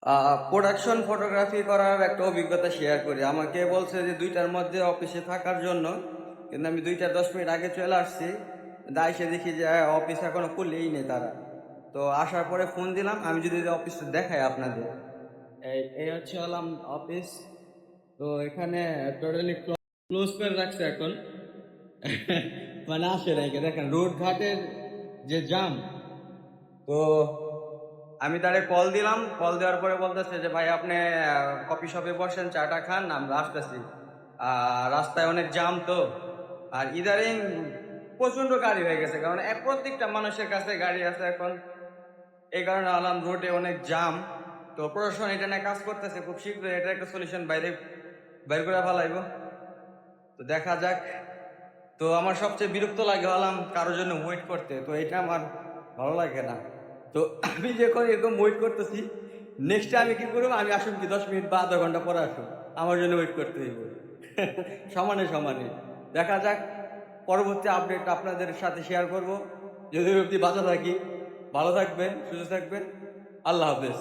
Production photography করার একটা অভিজ্ঞতা শেয়ার করি। আমাকে বলছে যে ২টার মধ্যে অফিসে থাকার জন্য, কিন্তু আমি ২টা ১০ মিনিট আগে চলে আসছি। এসে দেখি যে অফিস এখনো খুললেই নেই তারা। তো আসার পরে ফোন দিলাম, আমি যদি অফিসটা দেখাই আপনাদের। এই এই হচ্ছে হলাম অফিস। তো এখানে টোটালি ক্লোজ করে রাখছে এখন। মানে আসে নাই, দেখেন রোড ঘাটের যে জাম। তো আমি তারে কল দিলাম, কল দেওয়ার পরে বলতেছে যে ভাই আপনি কফি শপে বসেন, চাটা খান, আমরা আসতেছি। রাস্তায় অনেক জাম তো, আর ইদারিং প্রচন্ড গাড়ি হয়ে গেছে, কারণ প্রত্যেকটা মানুষের কাছে গাড়ি আছে এখন। এই কারণে আলাম রোডে অনেক জাম। তো প্রশাসন এটা নিয়ে কাজ করতেছে, খুব শীঘ্রই এটা একটা সলিউশন বাইর করে ফেলাইব। তো দেখা যাক। তো আমার সবচেয়ে বিরক্ত লাগে হলাম কারোর জন্য ওয়েট করতে, তো এটা আমার ভালো লাগে না। তো আমি যখন এরকম ওয়েট করতেছি, নেক্সট আমি কি করবো, আমি আসুন কি 10 মিনিট বা আধা ঘন্টা পরে আসুন, আমার জন্য ওয়েট করতে হইব। সমানে সমানে দেখা যাক। পরবর্তী আপডেট আপনাদের সাথে শেয়ার করব। যদি অব্দি বাঁচা থাকি। ভালো থাকবেন, সুস্থ থাকবেন। আল্লাহ হাফেজ।